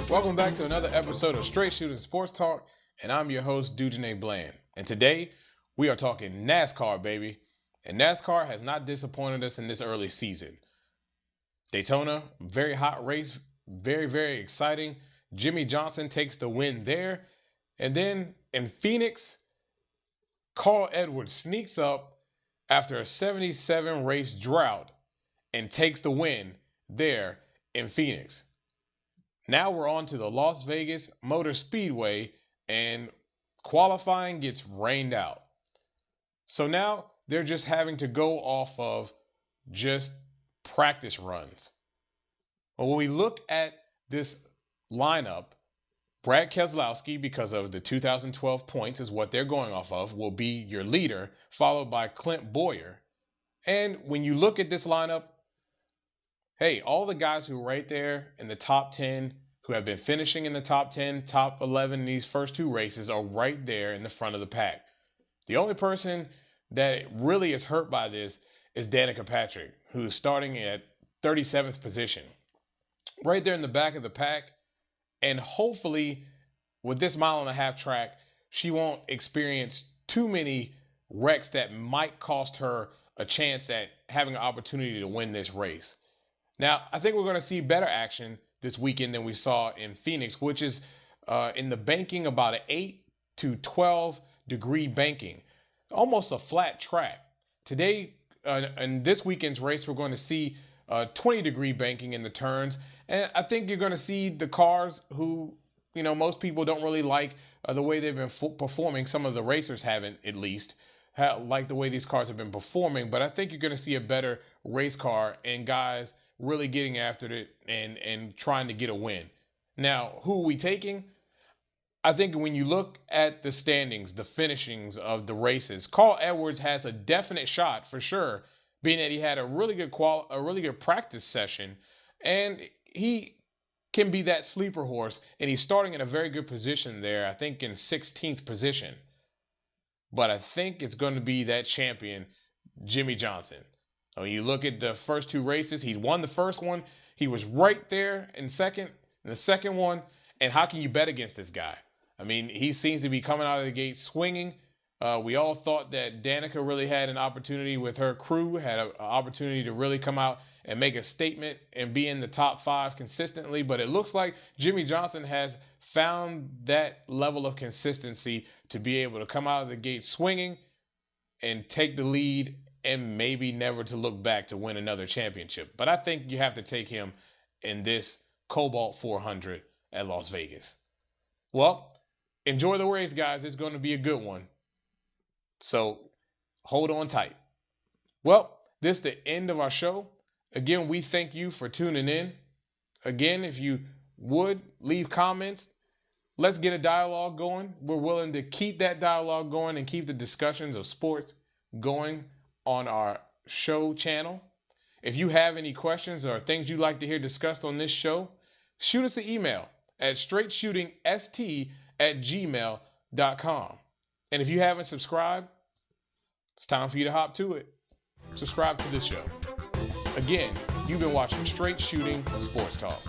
Welcome back to another episode of Straight Shooting Sports Talk, and I'm your host, Dujane Bland. And today, we are talking NASCAR, baby. And NASCAR has not disappointed us in this early season. Daytona, very hot race, very, very exciting. Jimmie Johnson takes the win there. And then in Phoenix, Carl Edwards sneaks up after a 77 race drought and takes the win there in Phoenix. Now we're on to the Las Vegas Motor Speedway, and qualifying gets rained out. So now they're just having to go off of just practice runs. But when we look at this lineup, Brad Keselowski, because of the 2012 points is what they're going off of, will be your leader, followed by Clint Bowyer. And when you look at this lineup, hey, all the guys who are right there in the top 10, who have been finishing in the top 10, top 11 in these first two races are right there in the front of the pack. The only person that really is hurt by this is Danica Patrick, who's starting at 37th position. Right there in the back of the pack. And hopefully with this mile-and-a-half track, she won't experience too many wrecks that might cost her a chance at having an opportunity to win this race. Now, I think we're going to see better action this weekend than we saw in Phoenix, which is in the banking about an 8 to 12 degree banking, almost a flat track. Today, in this weekend's race, we're going to see 20 degree banking in the turns. And I think you're going to see the cars who, most people don't really like the way they've been performing. Some of the racers haven't, at least, like the way these cars have been performing. But I think you're going to see a better race car and guys really getting after it and trying to get a win. Now, who are we taking? I think when you look at the standings, the finishings of the races, Carl Edwards has a definite shot for sure, being that he had a really good practice session, and he can be that sleeper horse, and he's starting in a very good position there, I think in 16th position. But I think it's going to be that champion, Jimmie Johnson. When you look at the first two races, he won the first one. He was right there in the second one. And how can you bet against this guy? I mean, he seems to be coming out of the gate swinging. We all thought that Danica really had an opportunity with her crew, had an opportunity to really come out and make a statement and be in the top 5 consistently. But it looks like Jimmie Johnson has found that level of consistency to be able to come out of the gate swinging and take the lead and maybe never to look back to win another championship. But I think you have to take him in this Cobalt 400 at Las Vegas. Well, enjoy the race, guys. It's going to be a good one. So hold on tight. Well, this is the end of our show. Again, we thank you for tuning in. Again, if you would leave comments, let's get a dialogue going. We're willing to keep that dialogue going and keep the discussions of sports going on our show channel. If you have any questions or things you'd like to hear discussed on this show, shoot us an email at straightshootingst@gmail.com. And if you haven't subscribed, it's time for you to hop to it. Subscribe to this show. Again, you've been watching Straight Shooting Sports Talk.